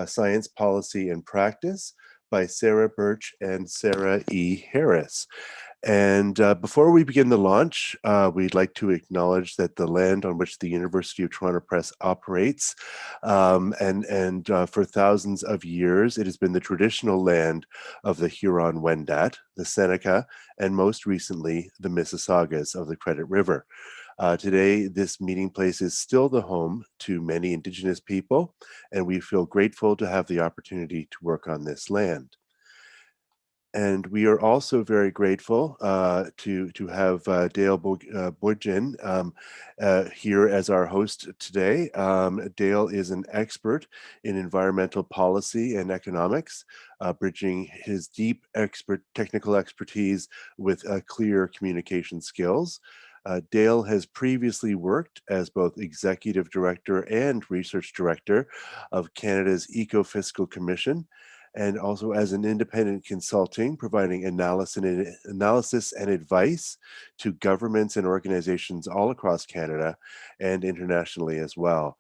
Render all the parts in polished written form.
Science, Policy, and Practice by Sara Burch and Sara E. Harris. And before we begin the launch, we'd like to acknowledge that the land on which the University of Toronto Press operates, and for thousands of years, it has been the traditional land of the Huron-Wendat, the Seneca, and most recently, the Mississaugas of the Credit River. Today, this meeting place is still the home to many Indigenous people, and we feel grateful to have the opportunity to work on this land. And we are also very grateful to have Dale Boudjin here as our host today. Dale is an expert in environmental policy and economics, bridging his deep technical expertise with clear communication skills. Dale has previously worked as both Executive Director and Research Director of Canada's Eco-Fiscal Commission, and also as an independent consulting, providing analysis and advice to governments and organizations all across Canada and internationally as well.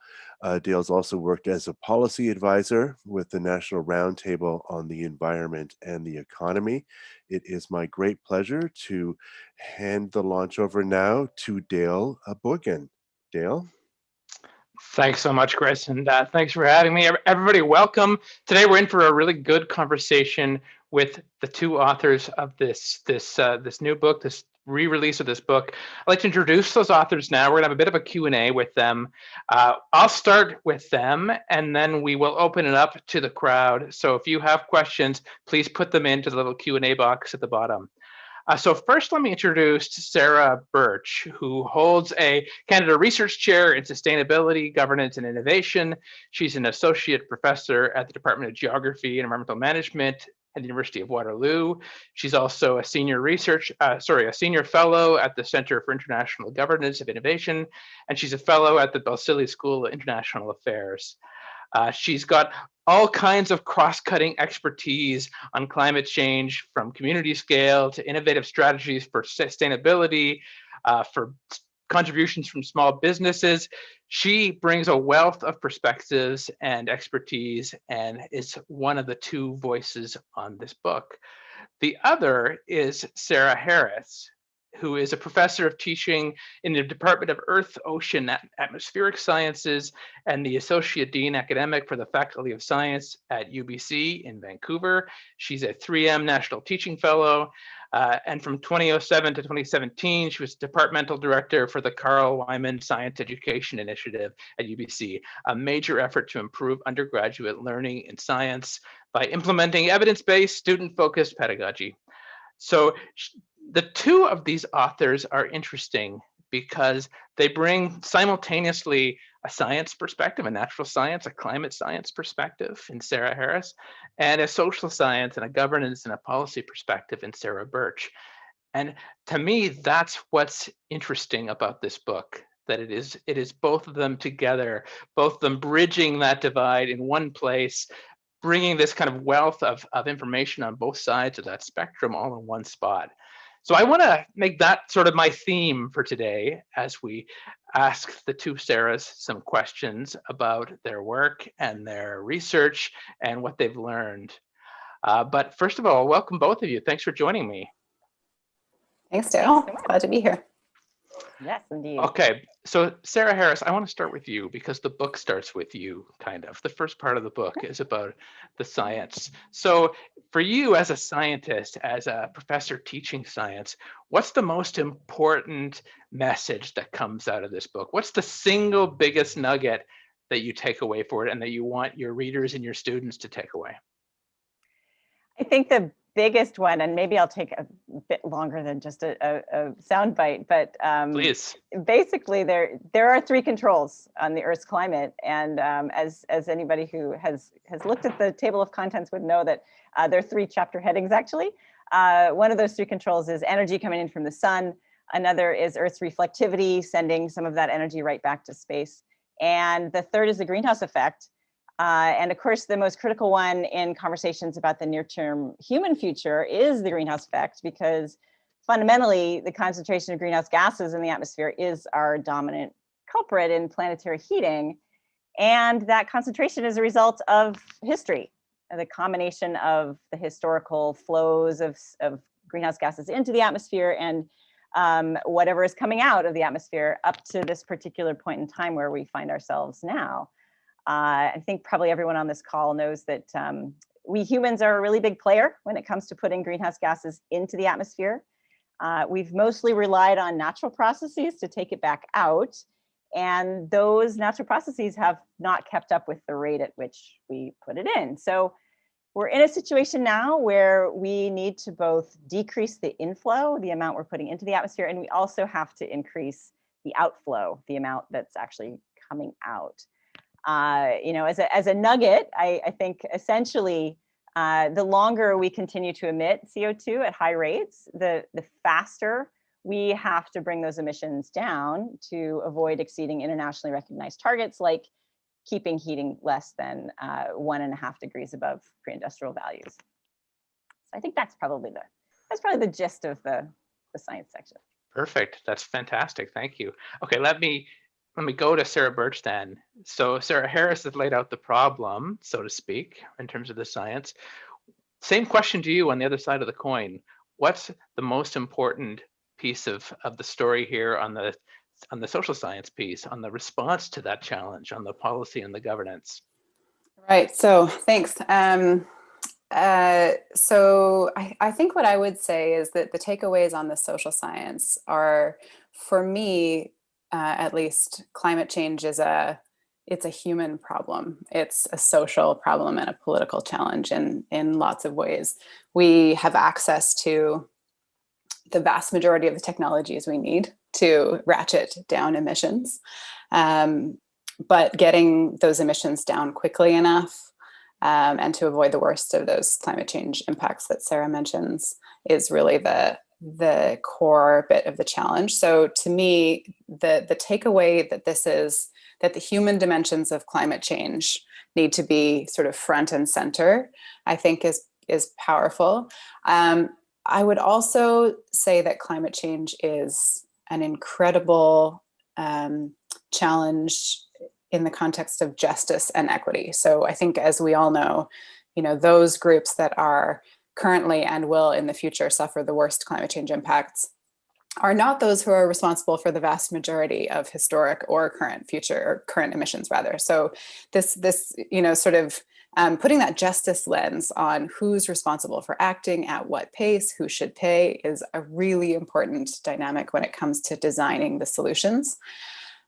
Dale's also worked as a policy advisor with the National Roundtable on the Environment and the Economy. It is my great pleasure to hand the launch over now to Dale Boudjin. Dale? Thanks so much, Chris, and thanks for having me. Everybody, welcome. Today we're in for a really good conversation with the two authors of this new book, this re-release of this book. I'd like to introduce those authors now. We're gonna have a bit of a Q&A with them. I'll start with them, and then we will open it up to the crowd. So if you have questions, please put them into the little Q&A box at the bottom. So first, let me introduce Sara Burch, who holds a Canada Research Chair in Sustainability, Governance, and Innovation. She's an Associate Professor at the Department of Geography and Environmental Management at the University of Waterloo. She's also a Senior Fellow at the Centre for International Governance of Innovation, and she's a Fellow at the Balsillie School of International Affairs. She's got all kinds of cross-cutting expertise on climate change, from community scale to innovative strategies for sustainability, for contributions from small businesses. She brings a wealth of perspectives and expertise and is one of the two voices on this book. The other is Sara Harris, who is a professor of teaching in the Department of Earth, Ocean, and Atmospheric Sciences and the Associate Dean Academic for the Faculty of Science at UBC in Vancouver. She's a 3M National Teaching Fellow, and from 2007 to 2017, she was Departmental Director for the Carl Wyman Science Education Initiative at UBC, a major effort to improve undergraduate learning in science by implementing evidence-based, student-focused pedagogy. So the two of these authors are interesting because they bring simultaneously a science perspective, a natural science, a climate science perspective in Sara Harris, and a social science and a governance and a policy perspective in Sara Burch. And to me, that's what's interesting about this book, that it is both of them together, both of them bridging that divide in one place, bringing this kind of wealth of information on both sides of that spectrum all in one spot. So I want to make that sort of my theme for today as we ask the two Saras some questions about their work and their research and what they've learned. But first of all, welcome both of you. Thanks for joining me. Thanks, Dale. Glad to be here. Yes, indeed. Okay, so Sara Harris, I want to start with you because the book starts with you, kind of. The first part of the book is about the science. So for you as a scientist, as a professor teaching science, what's the most important message that comes out of this book? What's the single biggest nugget that you take away for it and that you want your readers and your students to take away? I think the biggest one, and maybe I'll take a bit longer than just a sound bite, but please. Basically there are three controls on the Earth's climate, and as anybody who has looked at the table of contents would know that there are three chapter headings actually. One of those three controls is energy coming in from the sun. Another is Earth's reflectivity, sending some of that energy right back to space. And the third is the greenhouse effect. And of course, the most critical one in conversations about the near-term human future is the greenhouse effect, because fundamentally, the concentration of greenhouse gases in the atmosphere is our dominant culprit in planetary heating. And that concentration is a result of history, the combination of the historical flows of greenhouse gases into the atmosphere and whatever is coming out of the atmosphere up to this particular point in time where we find ourselves now. I think probably everyone on this call knows that we humans are a really big player when it comes to putting greenhouse gases into the atmosphere. We've mostly relied on natural processes to take it back out. And those natural processes have not kept up with the rate at which we put it in. So we're in a situation now where we need to both decrease the inflow, the amount we're putting into the atmosphere, and we also have to increase the outflow, the amount that's actually coming out. As a nugget, I think essentially the longer we continue to emit CO2 at high rates, the faster we have to bring those emissions down to avoid exceeding internationally recognized targets like keeping heating less than 1.5 degrees above pre-industrial values. So I think that's probably the gist of the science section. Perfect. That's fantastic. Thank you. Okay, let me go to Sara Burch then. So Sara Harris has laid out the problem, so to speak, in terms of the science. Same question to you on the other side of the coin. What's the most important piece of the story here on the social science piece, on the response to that challenge, on the policy and the governance? Right. So thanks. So I think what I would say is that the takeaways on the social science are, for me, at least, climate change it's a human problem. It's a social problem and a political challenge in lots of ways. We have access to the vast majority of the technologies we need to ratchet down emissions. But getting those emissions down quickly enough and to avoid the worst of those climate change impacts that Sara mentions is really the core bit of the challenge. So to me, the takeaway that this is that the human dimensions of climate change need to be sort of front and center, I think is powerful. I would also say that climate change is an incredible challenge in the context of justice and equity. So I think, as we all know, those groups that are currently and will in the future suffer the worst climate change impacts are not those who are responsible for the vast majority of historic or current emissions rather. So this sort of putting that justice lens on who's responsible for acting at what pace, who should pay, is a really important dynamic when it comes to designing the solutions.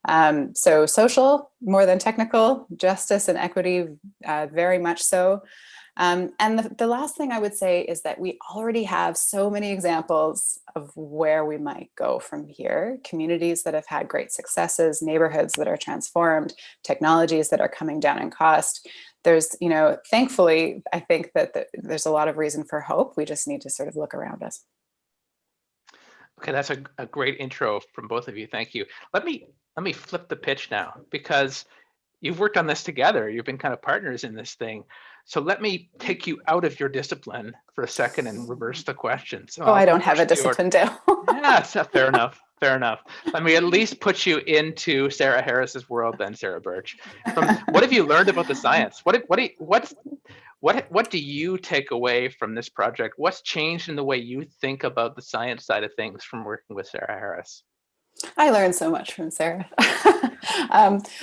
So social, more than technical, justice and equity, very much so. And the last thing I would say is that we already have so many examples of where we might go from here. Communities that have had great successes, neighborhoods that are transformed, technologies that are coming down in cost. There's, thankfully, I think that there's a lot of reason for hope. We just need to sort of look around us. Okay, that's a great intro from both of you. Thank you. Let me flip the pitch now, because you've worked on this together. You've been kind of partners in this thing. So let me take you out of your discipline for a second and reverse the question. So I don't have a discipline, Dale. Yeah, fair enough. Fair enough. Let me at least put you into Sara Harris's world then, Sara Burch. What have you learned about the science? What do you take away from this project? What's changed in the way you think about the science side of things from working with Sara Harris? I learned so much from Sara.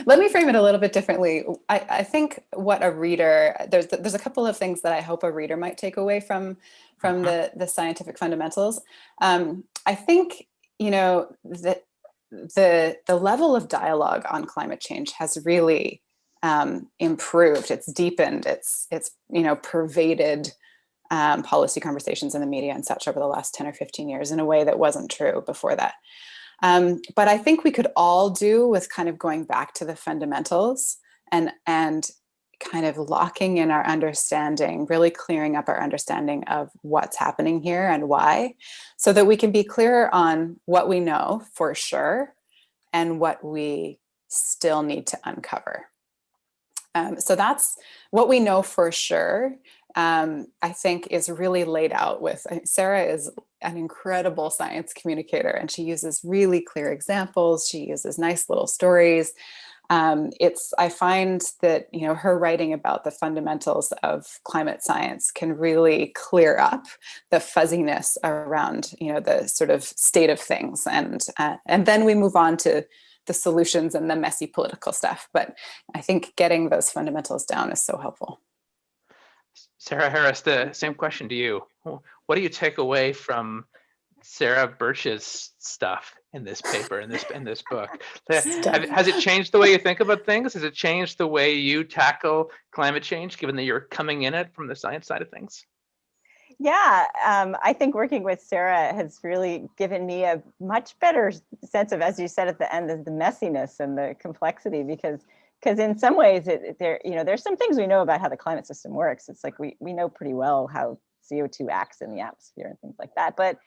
Let me frame it a little bit differently. I think what a reader, there's a couple of things that I hope a reader might take away from the scientific fundamentals. I think, that the level of dialogue on climate change has really improved. It's deepened. It's pervaded policy conversations in the media and such over the last 10 or 15 years in a way that wasn't true before that. But I think we could all do with kind of going back to the fundamentals and kind of locking in our understanding, really clearing up our understanding of what's happening here and why, so that we can be clear on what we know for sure and what we still need to uncover. So that's what we know for sure. I think is really laid out with, Sara is an incredible science communicator, and she uses really clear examples. She uses nice little stories. I find that, her writing about the fundamentals of climate science can really clear up the fuzziness around, the sort of state of things. And then we move on to the solutions and the messy political stuff. But I think getting those fundamentals down is so helpful. Sara Harris, the same question to you. What do you take away from Sara Burch's stuff in this paper, in this book? Has it changed the way you think about things? Has it changed the way you tackle climate change, given that you're coming in it from the science side of things? Yeah, I think working with Sara has really given me a much better sense of, as you said at the end, the messiness and the complexity, because in some ways there's some things we know about how the climate system works. It's like we know pretty well how CO2 acts in the atmosphere and things like that. But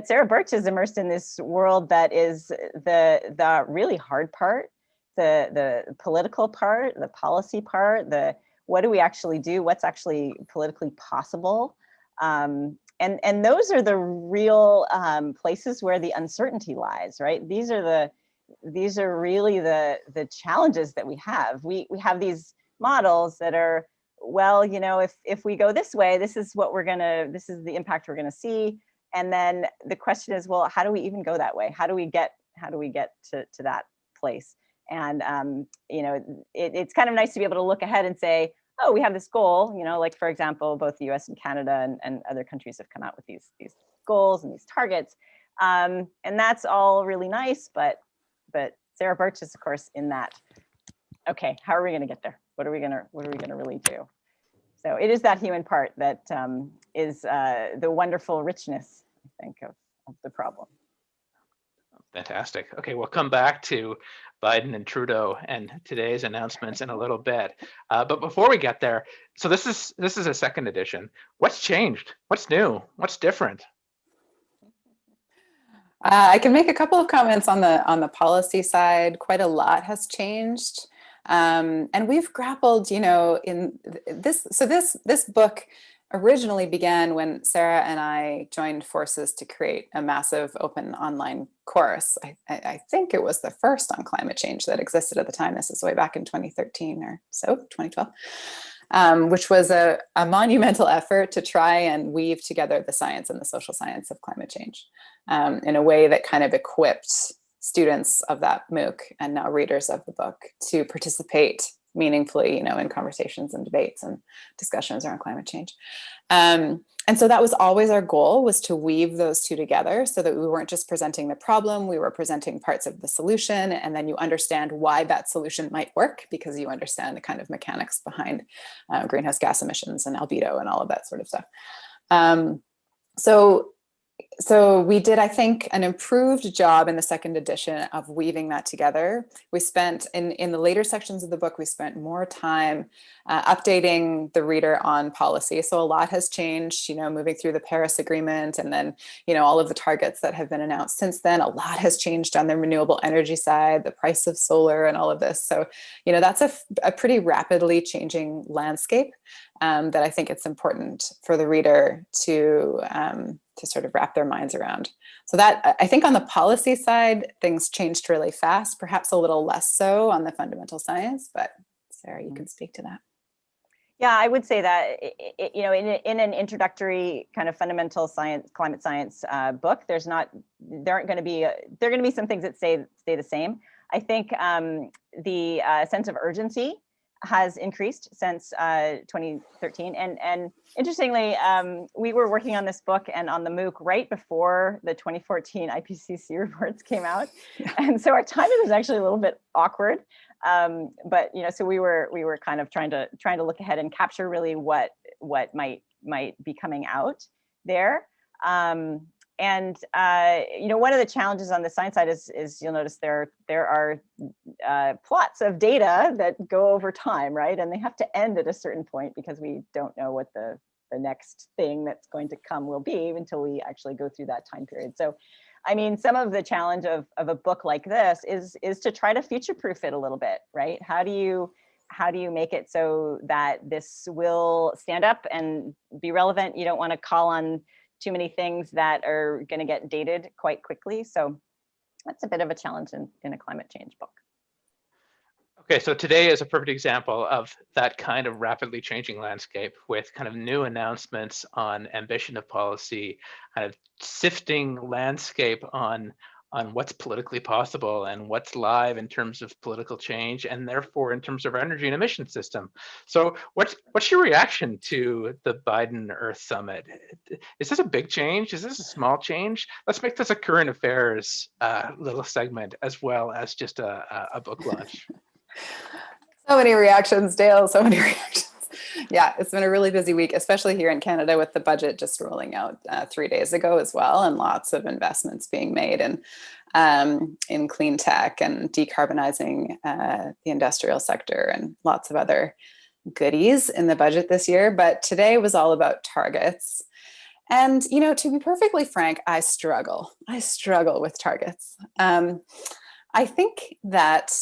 Sara Burch is immersed in this world that is the really hard part, the political part, the policy part, the what do we actually do, what's actually politically possible. And those are the real places where the uncertainty lies, right? These are really the challenges that we have. We have these models that are, well, if we go this way, this is the impact we're gonna see. And then the question is, well, how do we even go that way? How do we get to that place? And it's kind of nice to be able to look ahead and say, oh, we have this goal, like, for example, both the US and Canada and other countries have come out with these goals and these targets. And that's all really nice, but Sara Burch is, of course, in that, okay, how are we going to get there? What are we going to really do? So it is that human part that is the wonderful richness, I think, of the problem. Fantastic. Okay, we'll come back to Biden and Trudeau and today's announcements in a little bit. But before we get there, so this is a second edition. What's changed? What's new? What's different? I can make a couple of comments on the policy side. Quite a lot has changed. And we've grappled, in this. So this book originally began when Sara and I joined forces to create a massive open online course. I think it was the first on climate change that existed at the time. This is way back in 2013 or so, 2012, which was a monumental effort to try and weave together the science and the social science of climate change in a way that kind of equipped students of that MOOC and now readers of the book to participate meaningfully, in conversations and debates and discussions around climate change. And so that was always our goal, was to weave those two together so that we weren't just presenting the problem, we were presenting parts of the solution, and then you understand why that solution might work because you understand the kind of mechanics behind greenhouse gas emissions and albedo and all of that sort of stuff. So we did, I think, an improved job in the second edition of weaving that together. We spent, in the later sections of the book, we spent more time updating the reader on policy. So a lot has changed, moving through the Paris Agreement and then, all of the targets that have been announced since then. A lot has changed on the renewable energy side, the price of solar and all of this. So, that's a pretty rapidly changing landscape that I think it's important for the reader to sort of wrap their minds around. So that, I think on the policy side, things changed really fast, perhaps a little less so on the fundamental science, but Sara, you can speak to that. Yeah, I would say that, in an introductory kind of fundamental science, climate science book, there are going to be some things that stay the same. I think the sense of urgency has increased since 2013. And interestingly, we were working on this book and on the MOOC right before the 2014 IPCC reports came out. And so our timing was actually a little bit awkward. But so we were kind of trying to look ahead and capture really what might be coming out there. And one of the challenges on the science side is you'll notice there are plots of data that go over time, right? And they have to end at a certain point because we don't know what the next thing that's going to come will be until we actually go through that time period. So, I mean, some of the challenge of a book like this is to try to future-proof it a little bit, right? How do you make it so that this will stand up and be relevant? You don't want to call on too many things that are going to get dated quite quickly. So that's a bit of a challenge in a climate change book. Okay, so today is a perfect example of that kind of rapidly changing landscape with kind of new announcements on ambition of policy, kind of sifting landscape on what's politically possible and what's live in terms of political change, and therefore in terms of our energy and emission system. So what's your reaction to the Biden Earth Summit? Is this a big change? Is this a small change? Let's make this a current affairs little segment as well as just a book launch. So many reactions, Dale, so many reactions. Yeah, it's been a really busy week, especially here in Canada with the budget just rolling out 3 days ago as well, and lots of investments being made in clean tech and decarbonizing the industrial sector and lots of other goodies in the budget this year. But today was all about targets. And, you know, to be perfectly frank, I struggle with targets. I think that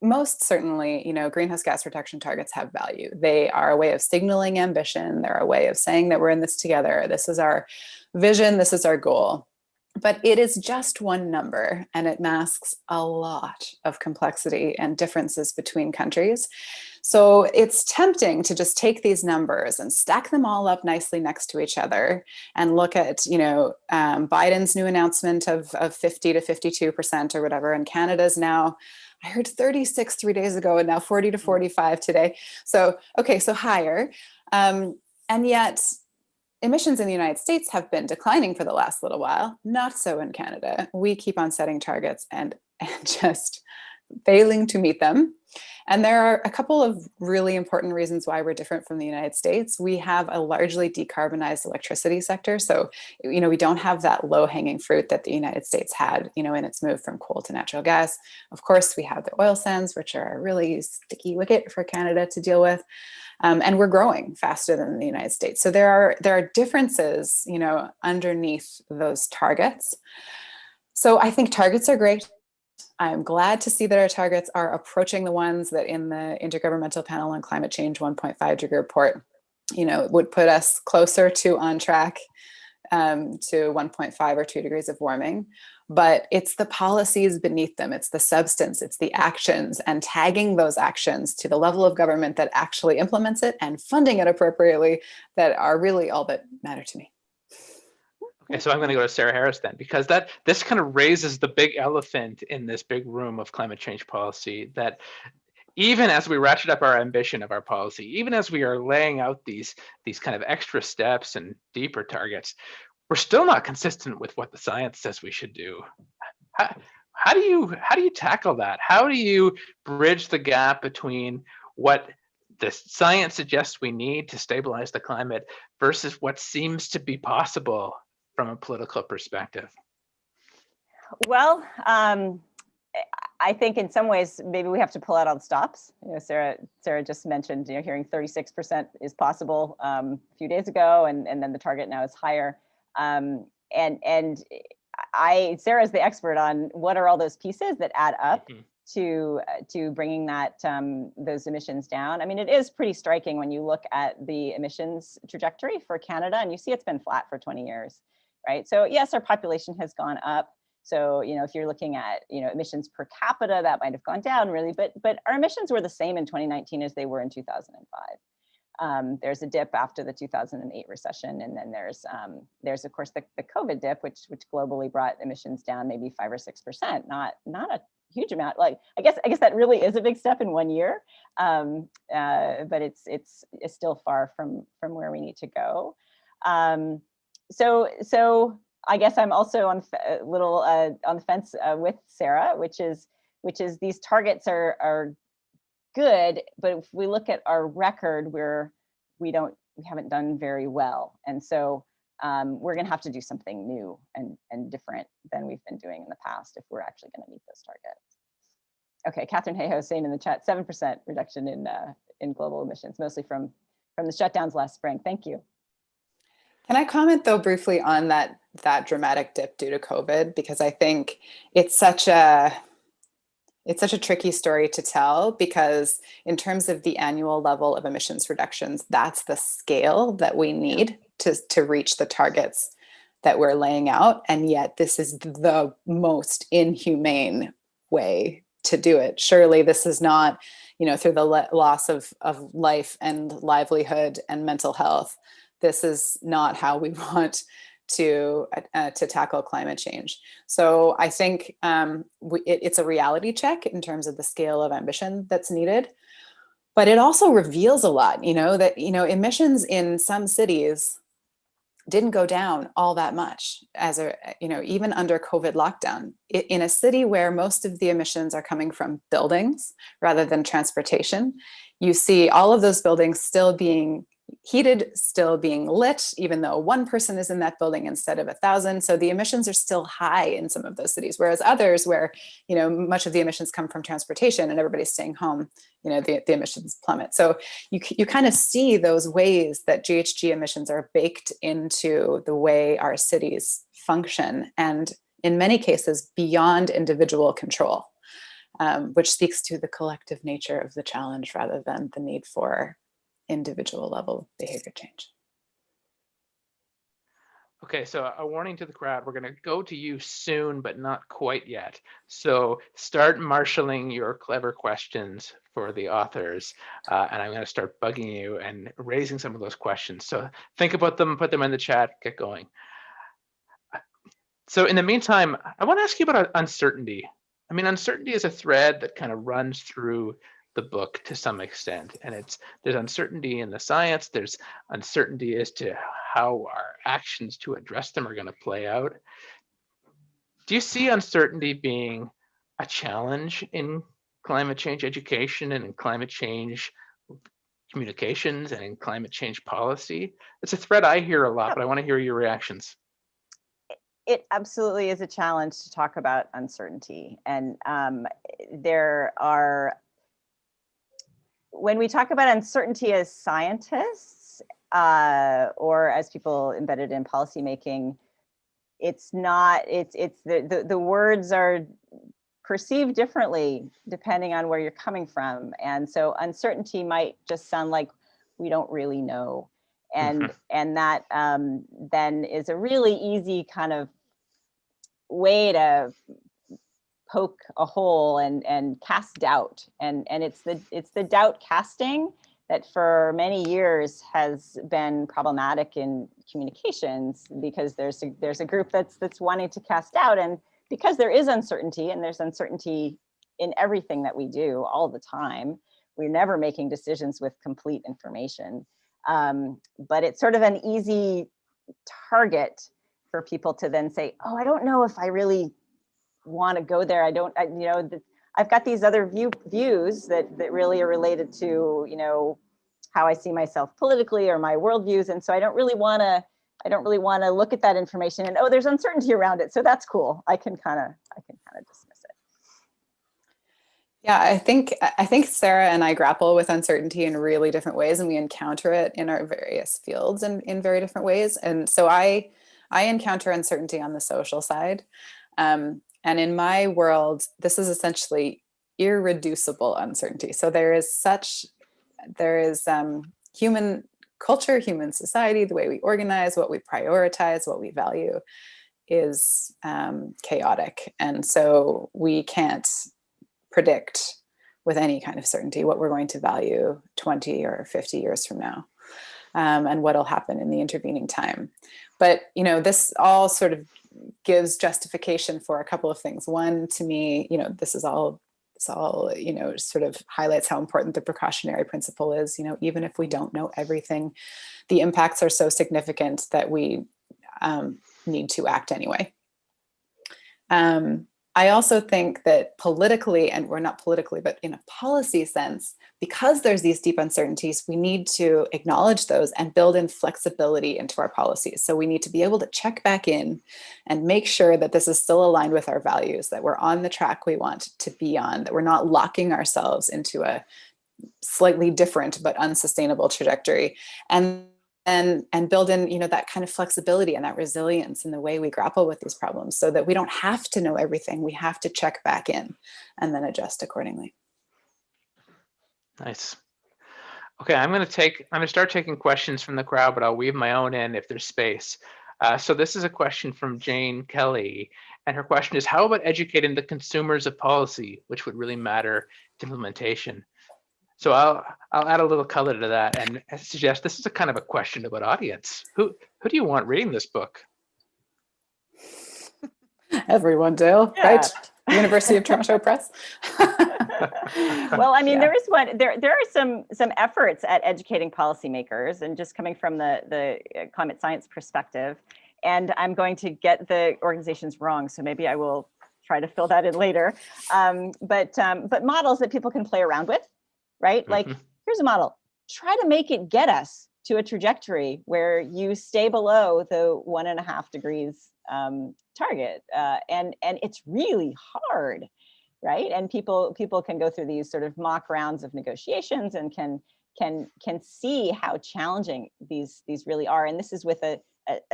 most certainly, you know, greenhouse gas reduction targets have value. They are a way of signaling ambition. They're a way of saying that we're in this together. This is our vision. This is our goal. But it is just one number, and it masks a lot of complexity and differences between countries. So it's tempting to just take these numbers and stack them all up nicely next to each other and look at, you know, Biden's new announcement of 50 to 52% or whatever, and Canada's now, I heard 36 3 days ago, and now 40 to 45 today. So, okay, so higher. And yet emissions in the United States have been declining for the last little while. Not so in Canada. We keep on setting targets and just failing to meet them. And there are a couple of really important reasons why we're different from the United States. We have a largely decarbonized electricity sector. So, you know, we don't have that low-hanging fruit that the United States had, you know, in its move from coal to natural gas. Of course, we have the oil sands, which are a really sticky wicket for Canada to deal with. And we're growing faster than the United States. So there are differences, you know, underneath those targets. So I think targets are great. I'm glad to see that our targets are approaching the ones that in the Intergovernmental Panel on Climate Change 1.5 degree report, you know, would put us closer to on track to 1.5 or 2 degrees of warming. But it's the policies beneath them, it's the substance, it's the actions, and tagging those actions to the level of government that actually implements it and funding it appropriately that are really all that matter to me. Okay, so I'm going to go to Sara Harris then, because this kind of raises the big elephant in this big room of climate change policy, that even as we ratchet up our ambition of our policy, even as we are laying out these kind of extra steps and deeper targets, we're still not consistent with what the science says we should do. How do you tackle that? How do you bridge the gap between what the science suggests we need to stabilize the climate versus what seems to be possible from a political perspective? Well, I think in some ways, maybe we have to pull out all the stops. You know, Sara just mentioned, you know, hearing 36% is possible a few days ago, and then the target now is higher. And Sara is the expert on what are all those pieces that add up to bringing that those emissions down. I mean, it is pretty striking when you look at the emissions trajectory for Canada, and you see it's been flat for 20 years, right? So yes, our population has gone up. So, you know, if you're looking at, you know, emissions per capita, that might have gone down really, but our emissions were the same in 2019 as they were in 2005. There's a dip after the 2008 recession, and then there's of course the COVID dip, which globally brought emissions down maybe 5 or 6%. Not a huge amount. Like I guess that really is a big step in 1 year, but it's still far from where we need to go. So I guess I'm also on a little on the fence with Sara, which is these targets are good, but if we look at our record, we haven't done very well, and so we're going to have to do something new and different than we've been doing in the past if we're actually going to meet those targets. Okay, Catherine Hayhoe saying in the chat, 7% reduction in global emissions, mostly from the shutdowns last spring. Thank you. Can I comment though briefly on that dramatic dip due to COVID? Because I think it's such a tricky story to tell, because in terms of the annual level of emissions reductions, that's the scale that we need to reach the targets that we're laying out. And yet this is the most inhumane way to do it. Surely this is not, through the loss of life and livelihood and mental health. This is not how we want to tackle climate change. So I think it's a reality check in terms of the scale of ambition that's needed. But it also reveals a lot, that, emissions in some cities didn't go down all that much even under COVID lockdown. In a city where most of the emissions are coming from buildings rather than transportation, you see all of those buildings still being heated, still being lit, even though one person is in that building instead of 1,000. So the emissions are still high in some of those cities, whereas others where, much of the emissions come from transportation and everybody's staying home, the emissions plummet. So you kind of see those ways that GHG emissions are baked into the way our cities function, and in many cases beyond individual control, which speaks to the collective nature of the challenge rather than the need for individual level behavior change. Okay, so a warning to the crowd, we're going to go to you soon, but not quite yet. So start marshaling your clever questions for the authors, and I'm going to start bugging you and raising some of those questions. So think about them, put them in the chat, get going. So in the meantime, I want to ask you about uncertainty. I mean, uncertainty is a thread that kind of runs through the book to some extent, and there's uncertainty in the science, there's uncertainty as to how our actions to address them are going to play out. Do you see uncertainty being a challenge in climate change education and in climate change communications and in climate change policy? It's a thread I hear a lot, but I want to hear your reactions. It absolutely is a challenge to talk about uncertainty, and when we talk about uncertainty as scientists or as people embedded in policymaking, the words are perceived differently depending on where you're coming from. And so uncertainty might just sound like we don't really know. And that then is a really easy kind of way to poke a hole and cast doubt, and it's the doubt casting that for many years has been problematic in communications, because there's a group that's wanting to cast doubt, and because there is uncertainty, and there's uncertainty in everything that we do all the time. We're never making decisions with complete information, but it's sort of an easy target for people to then say, oh, I don't know if I really want to go there. I've got these other views that really are related to, how I see myself politically or my worldviews. And so I don't really want to look at that information and, oh, there's uncertainty around it. So that's cool. I can kind of dismiss it. Yeah, I think Sarah and I grapple with uncertainty in really different ways, and we encounter it in our various fields and in very different ways. And so I encounter uncertainty on the social side. And in my world, this is essentially irreducible uncertainty. So there is human culture, human society, the way we organize, what we prioritize, what we value is chaotic. And so we can't predict with any kind of certainty what we're going to value 20 or 50 years from now, and what'll happen in the intervening time. But, this all sort of gives justification for a couple of things. One, to me, this all sort of highlights how important the precautionary principle is. Even if we don't know everything, the impacts are so significant that we need to act anyway. I also think that politically, and we're not politically, but in a policy sense, because there's these deep uncertainties, we need to acknowledge those and build in flexibility into our policies. So we need to be able to check back in and make sure that this is still aligned with our values, that we're on the track we want to be on, that we're not locking ourselves into a slightly different but unsustainable trajectory. And build in, that kind of flexibility and that resilience in the way we grapple with these problems, so that we don't have to know everything. We have to check back in and then adjust accordingly. Nice. Okay, I'm going to start taking questions from the crowd, but I'll weave my own in if there's space. So this is a question from Jane Kelly, And her question is, how about educating the consumers of policy, which would really matter to implementation? So I'll add a little color to that and suggest this is a kind of a question about audience. Who do you want reading this book? Everyone, Dale, Yeah. right? University of Toronto Press. Well, I mean, Yeah. there is one. There are some efforts at educating policymakers, and just coming from the climate science perspective. And I'm going to get the organizations wrong, so maybe I will try to fill that in later. But models that people can play around with, right? Like, here's a model. Try to make it get us to a trajectory where you stay below the 1.5 degrees target, and it's really hard, right? And people can go through these sort of mock rounds of negotiations and can see how challenging these really are. And this is with a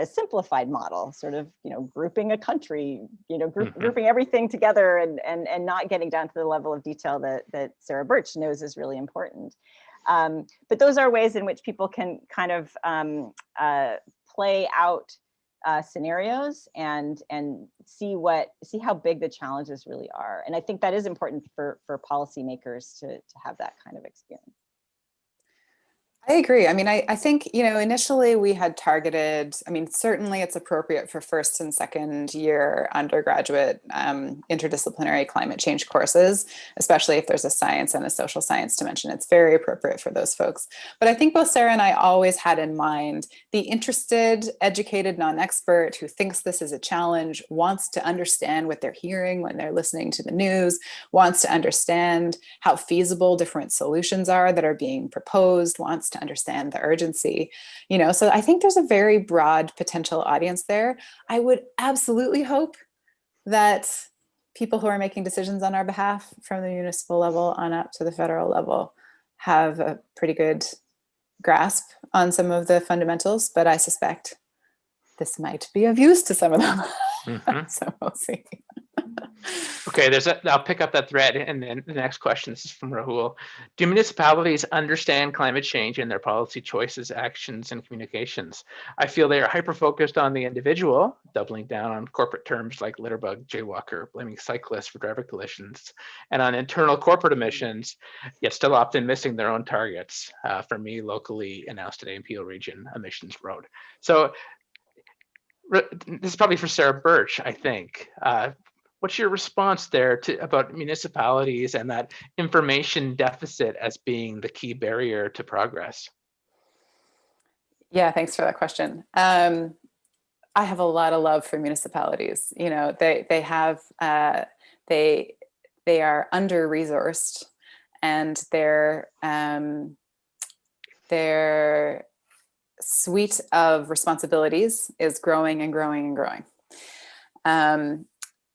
simplified model, sort of, grouping a country, grouping everything together and not getting down to the level of detail that Sara Burch knows is really important. But those are ways in which people can kind of play out scenarios and see how big the challenges really are. And I think that is important for policymakers to have that kind of experience. I agree. I mean, I think, initially we had targeted, certainly it's appropriate for first and second year undergraduate interdisciplinary climate change courses, especially if there's a science and a social science dimension. It's very appropriate for those folks. But I think both Sara and I always had in mind the interested, educated, non-expert who thinks this is a challenge, wants to understand what they're hearing when they're listening to the news, wants to understand how feasible different solutions are that are being proposed, wants to understand the urgency, so I think there's a very broad potential audience there. I would absolutely hope that people who are making decisions on our behalf from the municipal level on up to the federal level have a pretty good grasp on some of the fundamentals, but I suspect this might be of use to some of them. So we'll see. Okay, I'll pick up that thread, and then the next question, this is from Rahul. Do municipalities understand climate change in their policy choices, actions, and communications? I feel they are hyper-focused on the individual, doubling down on corporate terms like litterbug, jaywalker, blaming cyclists for driver collisions, and on internal corporate emissions, yet still often missing their own targets. For me, locally announced today in Peel Region, emissions road. So this is probably for Sara Burch, I think. What's your response there about municipalities and that information deficit as being the key barrier to progress? Yeah, thanks for that question. I have a lot of love for municipalities. They are under-resourced, and their suite of responsibilities is growing and growing and growing.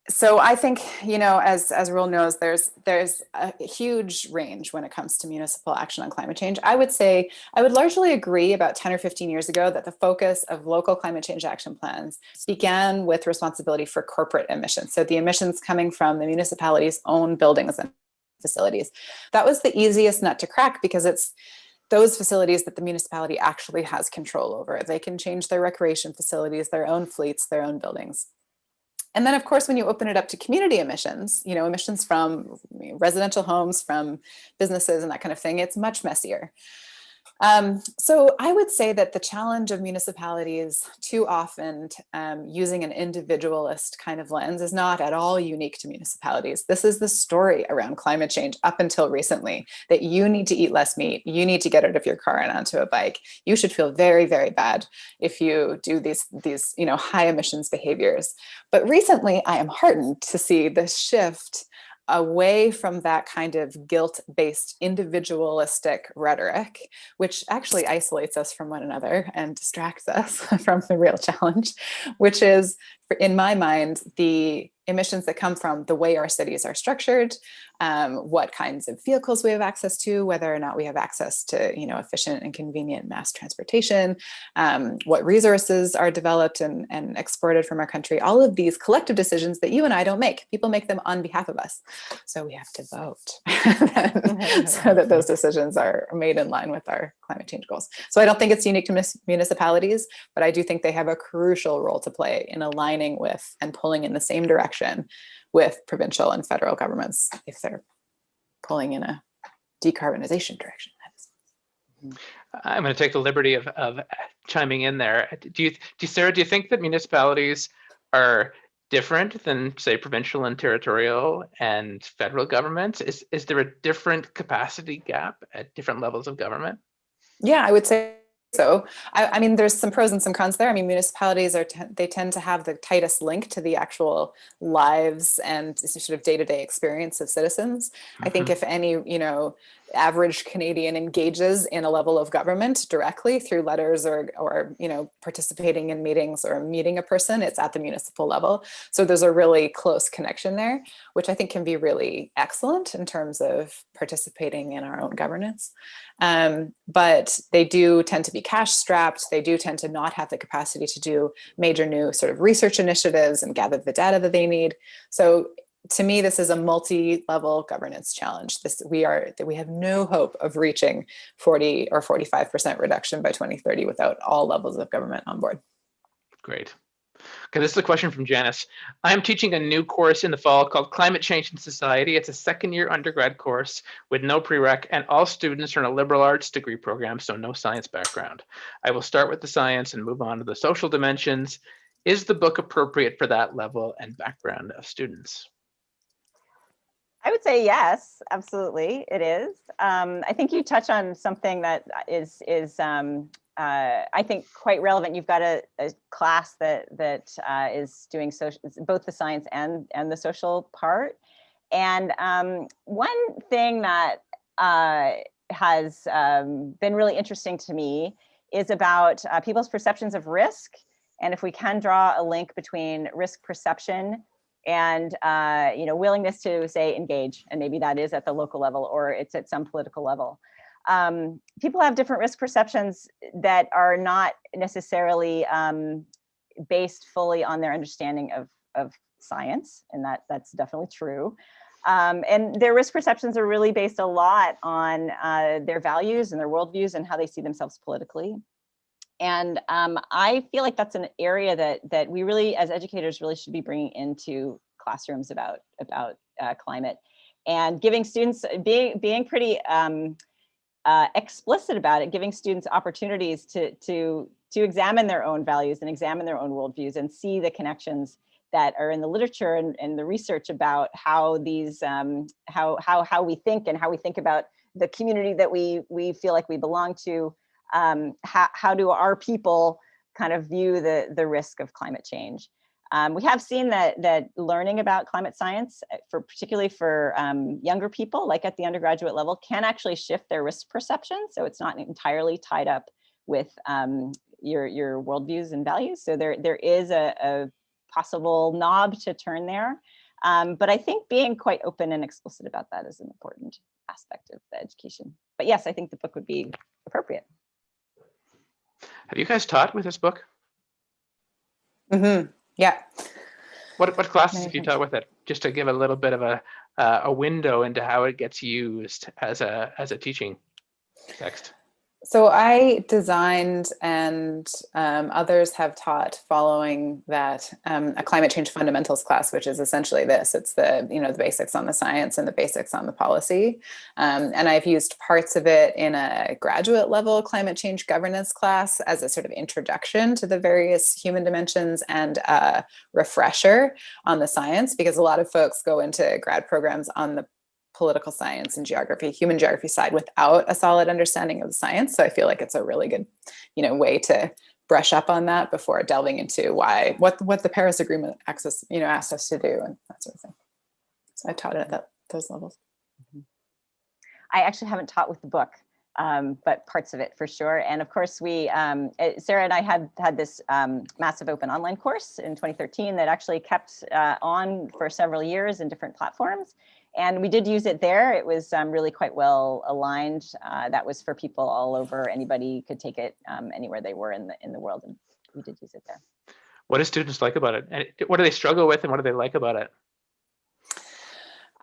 So I think, as Rahul knows, there's a huge range when it comes to municipal action on climate change. I would say I would largely agree about 10 or 15 years ago that the focus of local climate change action plans began with responsibility for corporate emissions. So the emissions coming from the municipality's own buildings and facilities. That was the easiest nut to crack because it's those facilities that the municipality actually has control over. They can change their recreation facilities, their own fleets, their own buildings. And then, of course, when you open it up to community emissions, emissions from residential homes, from businesses and that kind of thing, it's much messier. So I would say that the challenge of municipalities too often using an individualist kind of lens is not at all unique to municipalities. This is the story around climate change up until recently, that you need to eat less meat, you need to get out of your car and onto a bike. You should feel very, very bad if you do these high emissions behaviors. But recently I am heartened to see this shift away from that kind of guilt-based individualistic rhetoric, which actually isolates us from one another and distracts us from the real challenge, which is, in my mind, the emissions that come from the way our cities are structured, what kinds of vehicles we have access to, whether or not we have access to, efficient and convenient mass transportation, what resources are developed and exported from our country. All of these collective decisions that you and I don't make, people make them on behalf of us. So we have to vote so that those decisions are made in line with our climate change goals. So I don't think it's unique to municipalities, but I do think they have a crucial role to play in aligning with and pulling in the same direction with provincial and federal governments if they're pulling in a decarbonization direction. I'm going to take the liberty of chiming in there. Sarah, do you think that municipalities are different than, say, provincial and territorial and federal governments? Is there a different capacity gap at different levels of government? Yeah, I would say so. I mean, there's some pros and some cons there. I mean, municipalities they tend to have the tightest link to the actual lives and sort of day-to-day experience of citizens. I think if any, average Canadian engages in a level of government directly through letters or participating in meetings or meeting a person, it's at the municipal level. So there's a really close connection there, which I think can be really excellent in terms of participating in our own governance. But they do tend to be cash strapped. They do tend to not have the capacity to do major new sort of research initiatives and gather the data that they need. So to me, this is a multi-level governance challenge. We have no hope of reaching 40 or 45% reduction by 2030 without all levels of government on board. Great. Okay, this is a question from Janice. I am teaching a new course in the fall called Climate Change in Society. It's a second-year undergrad course with no prereq, and all students are in a liberal arts degree program, so no science background. I will start with the science and move on to the social dimensions. Is the book appropriate for that level and background of students? I would say yes, absolutely, it is. I think you touch on something that is I think quite relevant. You've got a class that is doing both the science and the social part. And one thing that has been really interesting to me is about people's perceptions of risk, and if we can draw a link between risk perception and willingness to, say, engage, and maybe that is at the local level or it's at some political level. People have different risk perceptions that are not necessarily based fully on their understanding of science, and that's definitely true. And their risk perceptions are really based a lot on their values and their worldviews and how they see themselves politically. And I feel like that's an area that we really, as educators, really should be bringing into classrooms about climate, and giving students, being pretty explicit about it, giving students opportunities to examine their own values and examine their own worldviews and see the connections that are in the literature and the research about how these how we think and how we think about the community that we feel like we belong to. How do our people kind of view the risk of climate change? We have seen that learning about climate science, particularly for younger people, like at the undergraduate level, can actually shift their risk perception. So it's not entirely tied up with your worldviews and values. So there is a possible knob to turn there. But I think being quite open and explicit about that is an important aspect of the education. But yes, I think the book would be appropriate. Have you guys taught with this book? Mm-hmm. Yeah. What classes have you taught with it? Just to give a little bit of a window into how it gets used as a teaching text. So I designed, and others have taught following that, a climate change fundamentals class, which is essentially this. It's the basics on the science and the basics on the policy. And I've used parts of it in a graduate level climate change governance class as a sort of introduction to the various human dimensions and a refresher on the science, because a lot of folks go into grad programs on the political science and human geography side without a solid understanding of the science. So I feel like it's a really good, way to brush up on that before delving into what the Paris Agreement asked us to do and that sort of thing. So I taught it at those levels. I actually haven't taught with the book. but parts of it for sure. And of course, Sarah and I had this massive open online course in 2013 that actually kept on for several years in different platforms. And we did use it there. It was really quite well aligned. That was for people all over. Anybody could take it anywhere they were in the world, and we did use it there. What do students like about it? And what do they struggle with, and what do they like about it?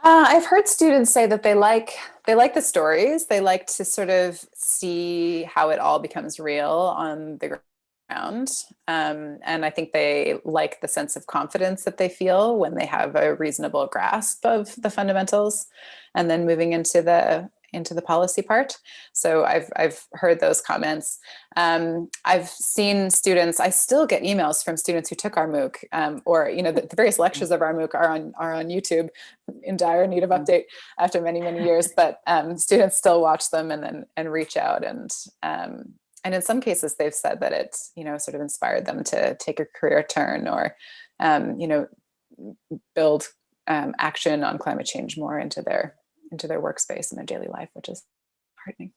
I've heard students say that they like the stories. They like to sort of see how it all becomes real on the ground. And I think they like the sense of confidence that they feel when they have a reasonable grasp of the fundamentals, and then moving into the policy part. So I've heard those comments. I've seen students, I still get emails from students who took our MOOC, or, you know, the various lectures of our MOOC are on YouTube, in dire need of update after many, many years, but students still watch them and reach out. And in some cases, they've said that it's, you know, sort of inspired them to take a career turn, or, you know, build action on climate change more into their workspace and their daily life, which is heartening.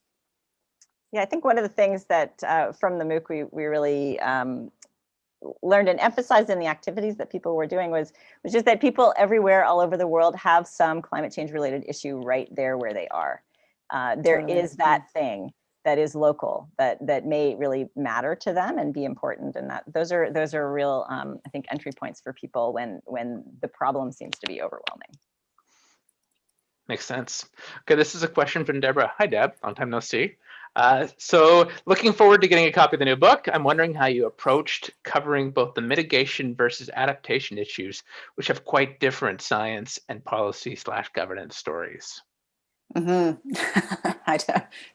Yeah, I think one of the things that from the MOOC we really learned and emphasized in the activities that people were doing was just that people everywhere all over the world have some climate change related issue right there where they are. There is that thing that is local that may really matter to them and be important, and that those are real I think entry points for people when the problem seems to be overwhelming. Makes sense. Okay, this is a question from Deborah. Hi, Deb. Long time no see. So looking forward to getting a copy of the new book. I'm wondering how you approached covering both the mitigation versus adaptation issues, which have quite different science and policy/governance stories.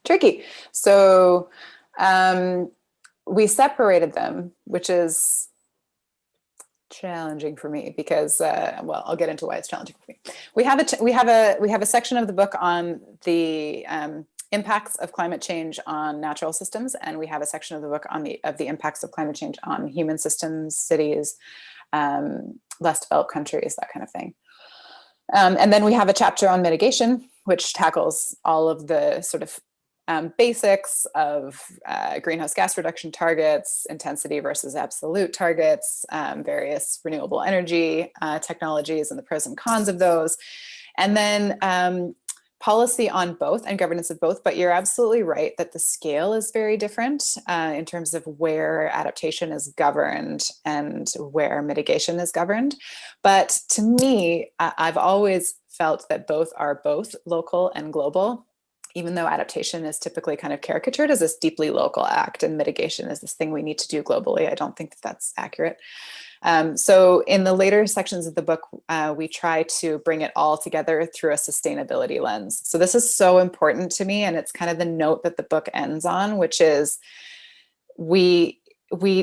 Tricky. So we separated them, which is challenging for me because, well, I'll get into why it's challenging for me. We have a section of the book on the impacts of climate change on natural systems, and we have a section of the book on the impacts of climate change on human systems, cities, less developed countries, that kind of thing. And then we have a chapter on mitigation, which tackles all of the sort of basics of greenhouse gas reduction targets, intensity versus absolute targets, various renewable energy technologies and the pros and cons of those. And then policy on both and governance of both. But you're absolutely right that the scale is very different in terms of where adaptation is governed and where mitigation is governed. But to me, I've always felt that both are both local and global, even though adaptation is typically kind of caricatured as this deeply local act and mitigation is this thing we need to do globally. I don't think that that's accurate. So in the later sections of the book, we try to bring it all together through a sustainability lens. So this is so important to me, and it's kind of the note that the book ends on, which is we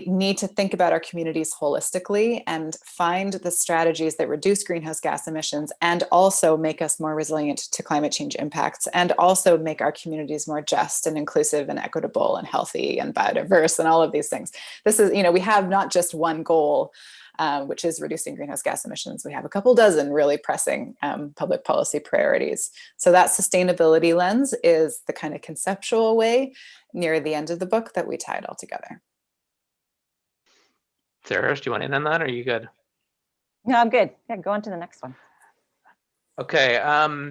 need to think about our communities holistically and find the strategies that reduce greenhouse gas emissions and also make us more resilient to climate change impacts, and also make our communities more just and inclusive and equitable and healthy and biodiverse and all of these things. This is, you know, we have not just one goal, which is reducing greenhouse gas emissions. We have a couple dozen really pressing public policy priorities. So that sustainability lens is the kind of conceptual way near the end of the book that we tie it all together. Sara Harris, do you want in on that, or are you good? No, I'm good. Yeah, go on to the next one. Okay,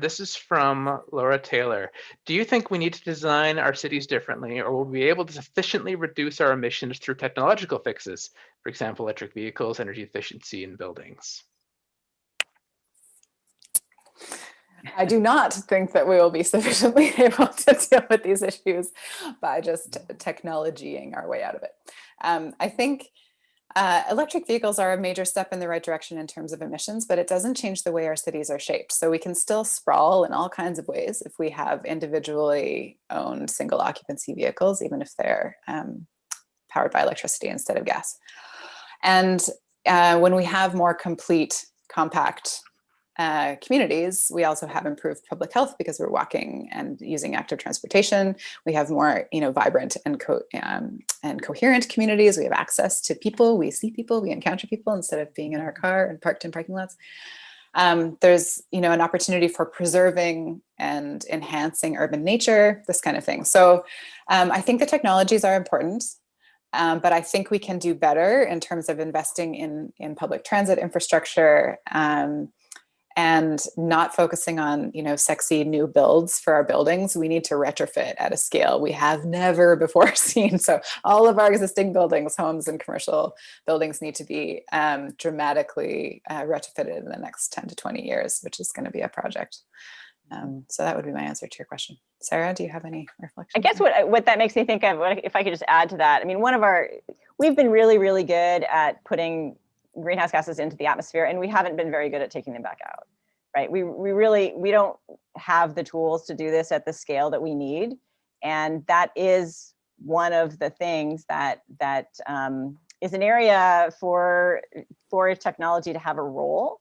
this is from Laura Taylor. Do you think we need to design our cities differently, or will we be able to sufficiently reduce our emissions through technological fixes, for example, electric vehicles, energy efficiency in buildings? I do not think that we will be sufficiently able to deal with these issues by just technologying our way out of it. I think electric vehicles are a major step in the right direction in terms of emissions, but it doesn't change the way our cities are shaped. So we can still sprawl in all kinds of ways if we have individually owned single occupancy vehicles, even if they're powered by electricity instead of gas. And when we have more complete, compact communities, we also have improved public health because we're walking and using active transportation. We have more, vibrant and coherent communities. We have access to people. We see people. We encounter people instead of being in our car and parked in parking lots. There's, an opportunity for preserving and enhancing urban nature, this kind of thing. So I think the technologies are important, but I think we can do better in terms of investing in public transit infrastructure, and not focusing on, sexy new builds for our buildings. We need to retrofit at a scale we have never before seen. So all of our existing buildings, homes and commercial buildings, need to be dramatically retrofitted in the next 10 to 20 years, which is going to be a project. So that would be my answer to your question. Sarah, do you have any reflections? I guess what that makes me think of, if I could just add to that, I mean, we've been really, really good at putting greenhouse gases into the atmosphere, and we haven't been very good at taking them back out, right? We don't have the tools to do this at the scale that we need, and that is one of the things that is an area for technology to have a role.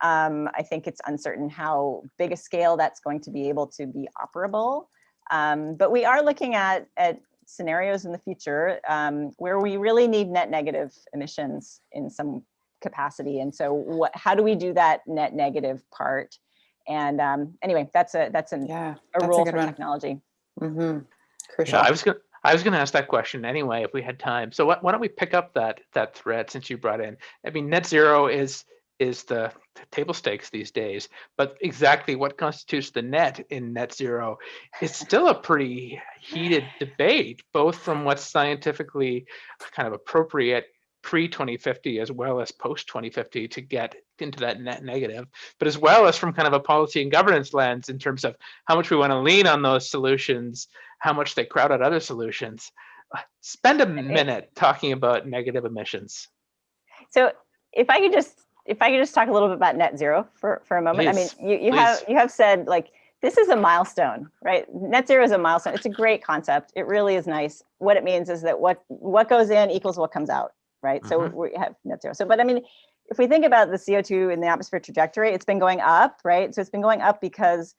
I think it's uncertain how big a scale that's going to be able to be operable, but we are looking at scenarios in the future where we really need net negative emissions in some capacity. And so how do we do that net negative part? And anyway, that's a role for technology. Mm-hmm. Crucial. Yeah, I was gonna ask that question anyway if we had time. So why don't we pick up that thread since you brought in? I mean, net zero is the table stakes these days, but exactly what constitutes the net in net zero is still a pretty heated debate, both from what's scientifically kind of appropriate pre-2050 as well as post-2050 to get into that net negative, but as well as from kind of a policy and governance lens in terms of how much we want to lean on those solutions, how much they crowd out other solutions. Spend a minute talking about negative emissions. So if I could just talk a little bit about net zero for a moment. Please, I mean, you have said, like, this is a milestone, right? Net zero is a milestone. It's a great concept. It really is nice. What it means is that what goes in equals what comes out, right? So we have net zero. So, but I mean, if we think about the CO2 in the atmosphere trajectory, it's been going up, right? So it's been going up because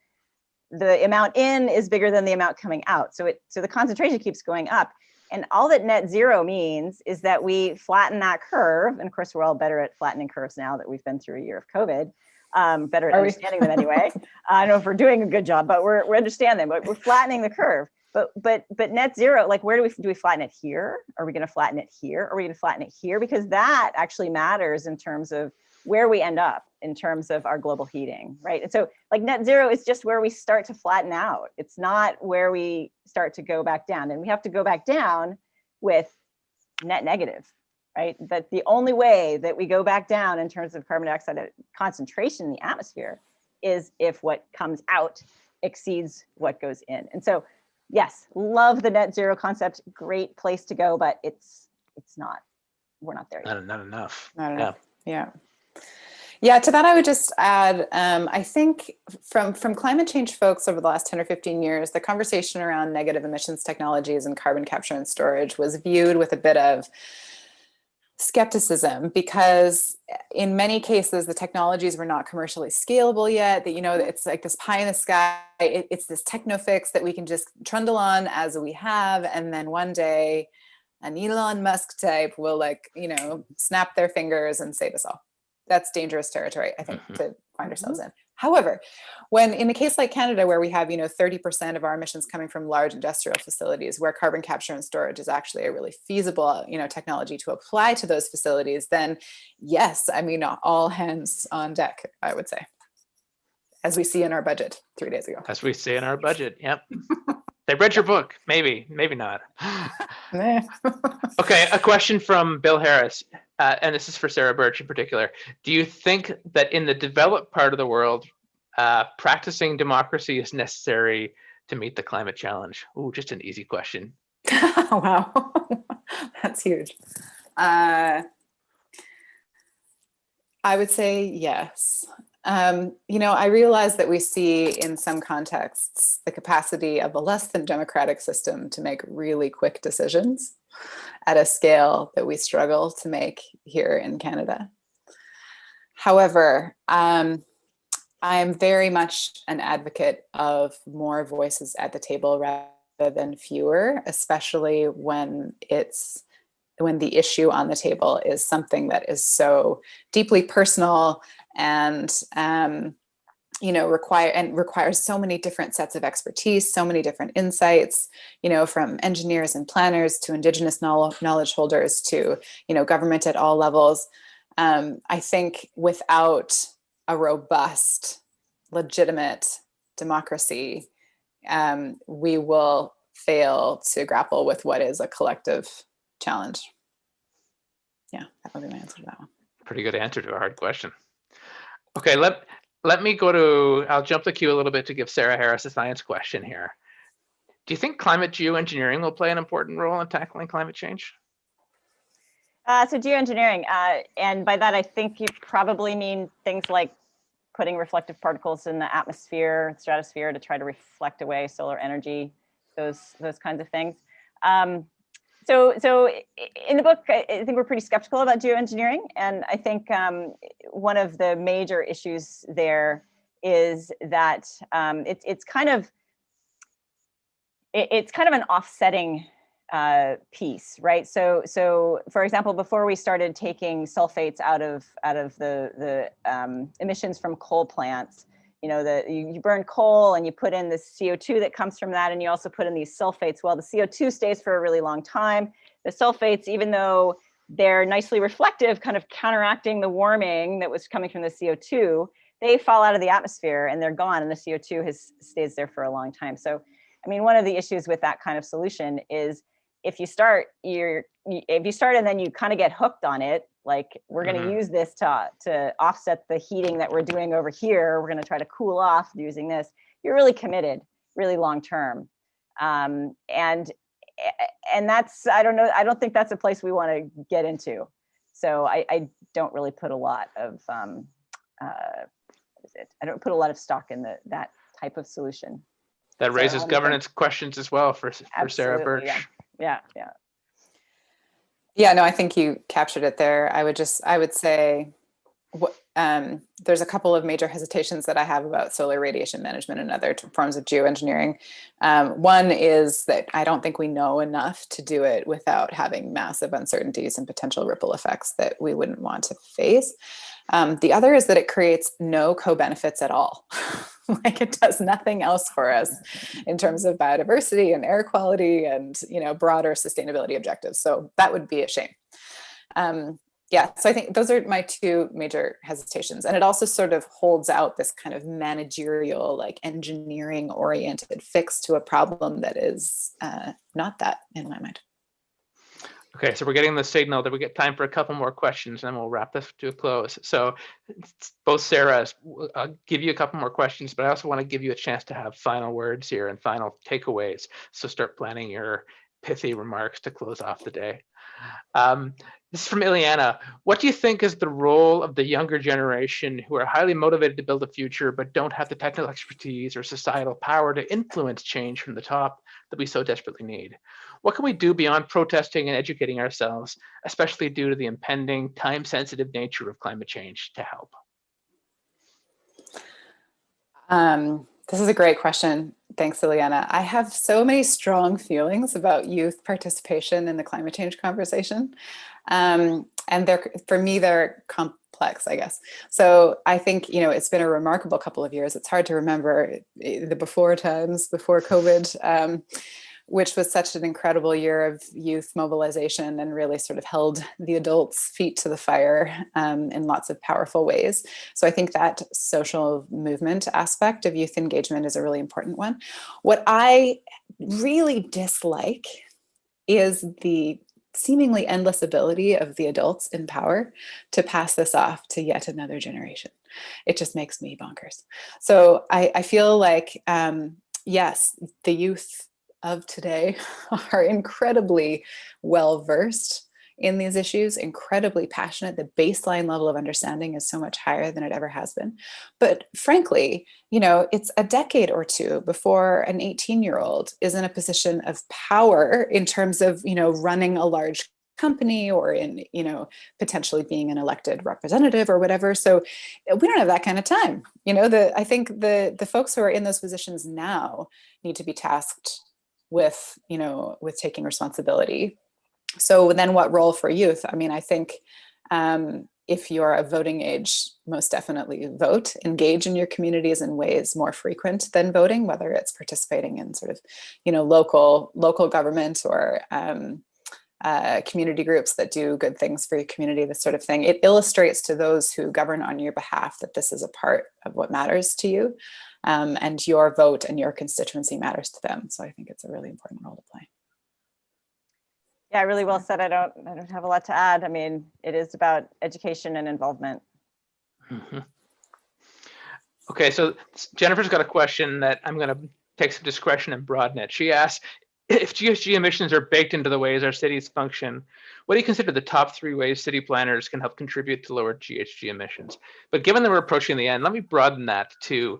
the amount in is bigger than the amount coming out. So the concentration keeps going up. And all that net zero means is that we flatten that curve. And of course, we're all better at flattening curves now that we've been through a year of COVID, better at understanding them anyway. I don't know if we're doing a good job, but we understand them, but we're flattening the curve. But net zero, like, where do we flatten it here? Are we going to flatten it here? Are we going to flatten it here? Because that actually matters in terms of where we end up in terms of our global heating, right? And so, like, net zero is just where we start to flatten out. It's not where we start to go back down, and we have to go back down with net negative, right? That the only way that we go back down in terms of carbon dioxide concentration in the atmosphere is if what comes out exceeds what goes in. And so, yes, love the net zero concept, great place to go, but it's not, we're not there yet. Not enough. Not enough. Yeah, to that I would just add, I think from climate change folks over the last 10 or 15 years, the conversation around negative emissions technologies and carbon capture and storage was viewed with a bit of skepticism, because in many cases the technologies were not commercially scalable yet. That, it's like this pie in the sky, it's this techno fix that we can just trundle on as we have, and then one day an Elon Musk type will, snap their fingers and save us all. That's dangerous territory, I think, to find ourselves in. However, when in a case like Canada, where we have 30% of our emissions coming from large industrial facilities, where carbon capture and storage is actually a really feasible technology to apply to those facilities, then yes, I mean, all hands on deck, I would say, as we see in our budget 3 days ago. As we see in our budget, yep. They read your book, maybe not. Okay, a question from Bill Harris, and this is for Sara Burch in particular. Do you think that in the developed part of the world, practicing democracy is necessary to meet the climate challenge? Ooh, just an easy question. Wow, that's huge. I would say yes. I realize that we see in some contexts the capacity of a less than democratic system to make really quick decisions at a scale that we struggle to make here in Canada. However, I'm very much an advocate of more voices at the table rather than fewer, especially when the issue on the table is something that is so deeply personal and requires so many different sets of expertise, so many different insights, from engineers and planners to indigenous knowledge holders to, government at all levels. I think without a robust, legitimate democracy, we will fail to grapple with what is a collective challenge. Yeah, that would be my answer to that one. Pretty good answer to a hard question. Okay, let me go to, I'll jump the queue a little bit to give Sara Harris a science question here. Do you think climate geoengineering will play an important role in tackling climate change? So geoengineering, and by that I think you probably mean things like putting reflective particles in the atmosphere, stratosphere to try to reflect away solar energy, those kinds of things. So in the book, I think we're pretty skeptical about geoengineering, and I think one of the major issues there is that it's kind of an offsetting piece, right? So for example, before we started taking sulfates out of the emissions from coal plants, you burn coal and you put in the CO2 that comes from that, and you also put in these sulfates. Well, the CO2 stays for a really long time. The sulfates, even though they're nicely reflective, kind of counteracting the warming that was coming from the CO2, they fall out of the atmosphere and they're gone, and the CO2 stays there for a long time. So, I mean, one of the issues with that kind of solution is if you start and then you kind of get hooked on it, like we're going to use this to offset the heating that we're doing over here, we're going to try to cool off using this, you're really committed, really long term. And that's, I don't think that's a place we want to get into. So I don't really put a lot of, I don't put a lot of stock in that type of solution. That raises governance questions as well for Sara Burch. Yeah. Yeah, no, I think you captured it there. I would say there's a couple of major hesitations that I have about solar radiation management and other forms of geoengineering. One is that I don't think we know enough to do it without having massive uncertainties and potential ripple effects that we wouldn't want to face. The other is that it creates no co-benefits at all. Like it does nothing else for us in terms of biodiversity and air quality and, broader sustainability objectives. So that would be a shame. Yeah, so I think those are my two major hesitations. And it also sort of holds out this kind of managerial, like engineering oriented fix to a problem that is not that in my mind. Okay, so we're getting the signal that we get time for a couple more questions, and then we'll wrap this to a close. So both Sarahs, I'll give you a couple more questions, but I also want to give you a chance to have final words here and final takeaways. So start planning your pithy remarks to close off the day. This is from Ileana. What do you think is the role of the younger generation who are highly motivated to build a future but don't have the technical expertise or societal power to influence change from the top that we so desperately need? What can we do beyond protesting and educating ourselves, especially due to the impending time-sensitive nature of climate change, to help? This is a great question. Thanks, Ileana. I have so many strong feelings about youth participation in the climate change conversation. And for me, they're complex, I guess. So I think, it's been a remarkable couple of years. It's hard to remember the before times, before COVID, which was such an incredible year of youth mobilization and really sort of held the adults' feet to the fire in lots of powerful ways. So I think that social movement aspect of youth engagement is a really important one. What I really dislike is the seemingly endless ability of the adults in power to pass this off to yet another generation. It just makes me bonkers. So I feel like, yes, the youth of today are incredibly well-versed in these issues, incredibly passionate. The baseline level of understanding is so much higher than it ever has been. But frankly, it's a decade or two before an 18-year-old is in a position of power in terms of, running a large company or in, potentially being an elected representative or whatever. So we don't have that kind of time. I think the folks who are in those positions now need to be tasked with taking responsibility. So then what role for youth? I mean, I think if you're of voting age, most definitely vote, engage in your communities in ways more frequent than voting, whether it's participating in sort of, local government or community groups that do good things for your community, this sort of thing. It illustrates to those who govern on your behalf that this is a part of what matters to you, and your vote and your constituency matters to them. So I think it's a really important role to play. Yeah, really well said. I don't have a lot to add. I mean, it is about education and involvement. Mm-hmm. Okay, so Jennifer's got a question that I'm going to take some discretion and broaden it. She asks, if GHG emissions are baked into the ways our cities function, what do you consider the top 3 ways city planners can help contribute to lower GHG emissions? But given that we're approaching the end, let me broaden that to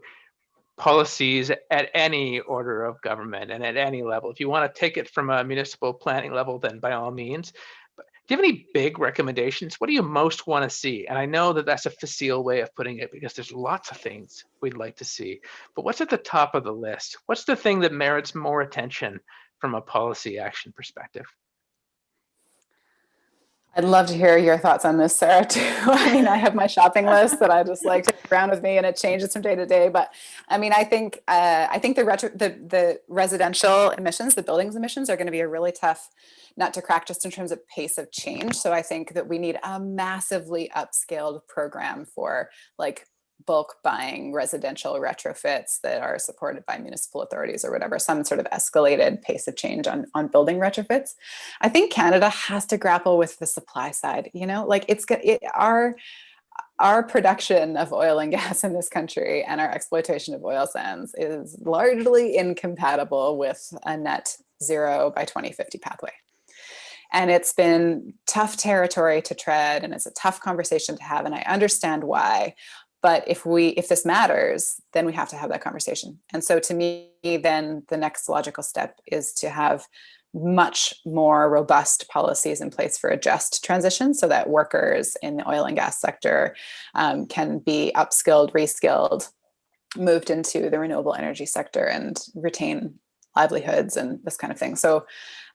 policies at any order of government and at any level. If you want to take it from a municipal planning level, then by all means. But do you have any big recommendations? What do you most want to see? And I know that that's a facile way of putting it because there's lots of things we'd like to see. But what's at the top of the list? What's the thing that merits more attention from a policy action perspective? I'd love to hear your thoughts on this, Sarah, too. I mean, I have my shopping list that I just like to take around with me, and it changes from day to day. But I mean, I think the residential emissions, the buildings emissions, are going to be a really tough nut to crack just in terms of pace of change. So I think that we need a massively upscaled program for like bulk buying residential retrofits that are supported by municipal authorities or whatever, some sort of escalated pace of change on building retrofits. I think Canada has to grapple with the supply side, like our production of oil and gas in this country and our exploitation of oil sands is largely incompatible with a net zero by 2050 pathway. And it's been tough territory to tread, and it's a tough conversation to have, and I understand why. But if this matters, then we have to have that conversation. And so to me, then the next logical step is to have much more robust policies in place for a just transition so that workers in the oil and gas sector can be upskilled, reskilled, moved into the renewable energy sector and retain livelihoods and this kind of thing. So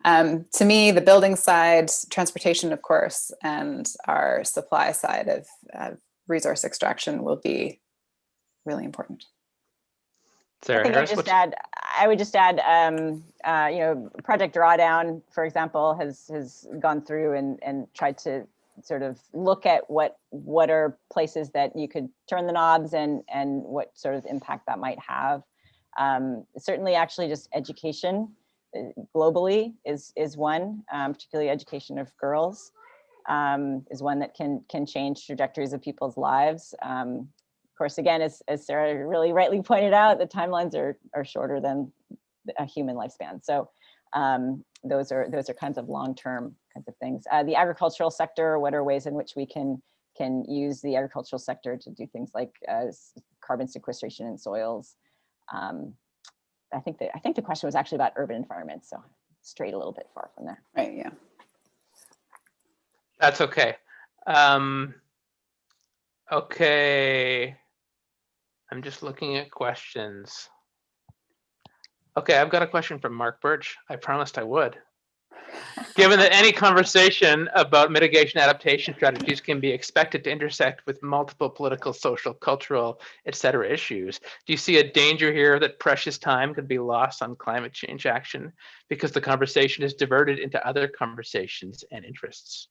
to me, the building side, transportation, of course, and our supply side of resource extraction will be really important. Sarah I think Harris, I would just add, Project Drawdown, for example, has gone through and tried to sort of look at what are places that you could turn the knobs and what sort of impact that might have. Certainly, actually, just education globally is one, particularly education of girls. Is one that can change trajectories of people's lives. Of course, again, as Sarah really rightly pointed out, the timelines are shorter than a human lifespan. So those are kinds of long-term kinds of things. The agricultural sector, what are ways in which we can use the agricultural sector to do things like carbon sequestration in soils? I think the question was actually about urban environments, so strayed a little bit far from there. Right, yeah. That's okay. Okay. I'm just looking at questions. Okay, I've got a question from Mark Burch. I promised I would. Given that any conversation about mitigation adaptation strategies can be expected to intersect with multiple political, social, cultural, etc. issues, do you see a danger here that precious time could be lost on climate change action because the conversation is diverted into other conversations and interests?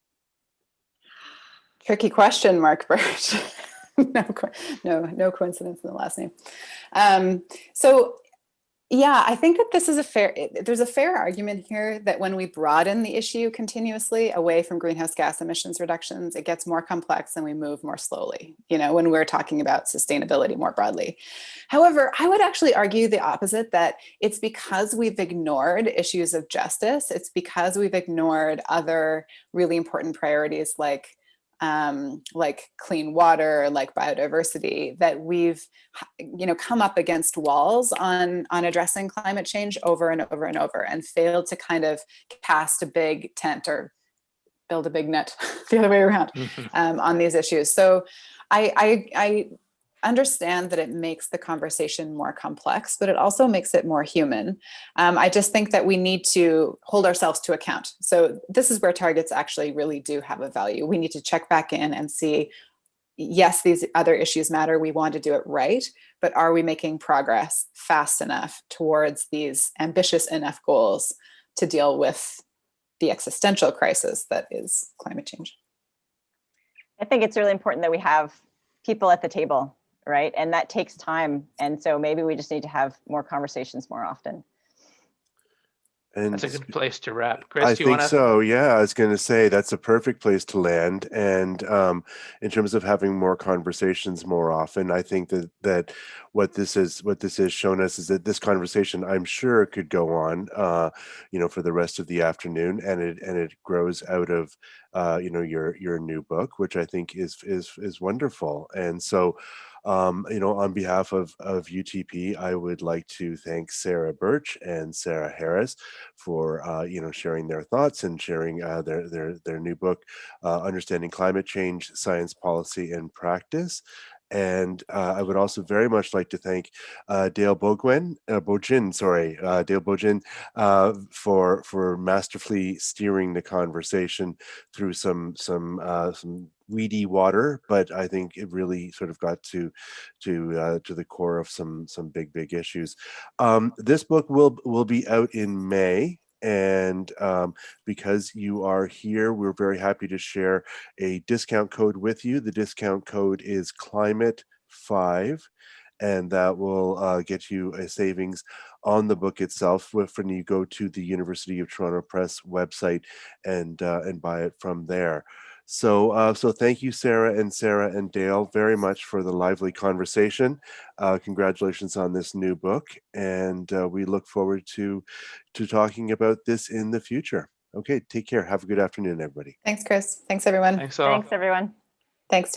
Tricky question, Mark Burch. No coincidence in the last name. So yeah, I think that there's a fair argument here that when we broaden the issue continuously away from greenhouse gas emissions reductions, it gets more complex and we move more slowly, when we're talking about sustainability more broadly. However, I would actually argue the opposite, that it's because we've ignored issues of justice. It's because we've ignored other really important priorities like clean water, like biodiversity, that we've, come up against walls on addressing climate change over and over and over, and failed to kind of cast a big tent or build a big net the other way around on these issues. So I'm understand that it makes the conversation more complex, but it also makes it more human. I just think that we need to hold ourselves to account. So this is where targets actually really do have a value. We need to check back in and see, yes, these other issues matter. We want to do it right, but are we making progress fast enough towards these ambitious enough goals to deal with the existential crisis that is climate change? I think it's really important that we have people at the table, right? And that takes time. And so maybe we just need to have more conversations more often. And That's a good place to wrap. Chris, I do you think want to? so. Yeah, I was going to say that's a perfect place to land. And in terms of having more conversations more often, I think that what this has shown us is that this conversation, I'm sure, could go on, for the rest of the afternoon, and it grows out of your new book, which I think is wonderful. And so, on behalf of UTP, I would like to thank Sara Burch and Sara Harris for sharing their thoughts and sharing their new book, Understanding Climate Change, Science, Policy, and Practice. And I would also very much like to thank Dale Bogin, for masterfully steering the conversation through some weedy water, but I think it really sort of got to the core of some big issues. This book will be out in May. And because you are here, we're very happy to share a discount code with you. The discount code is Climate5, and that will get you a savings on the book itself when you go to the University of Toronto Press website and buy it from there. So thank you, Sarah and Dale, very much for the lively conversation. Congratulations on this new book, and we look forward to talking about this in the future. Okay, take care. Have a good afternoon, everybody. Thanks, Chris. Thanks, everyone. Thanks all. Thanks, everyone. Thanks, Dale.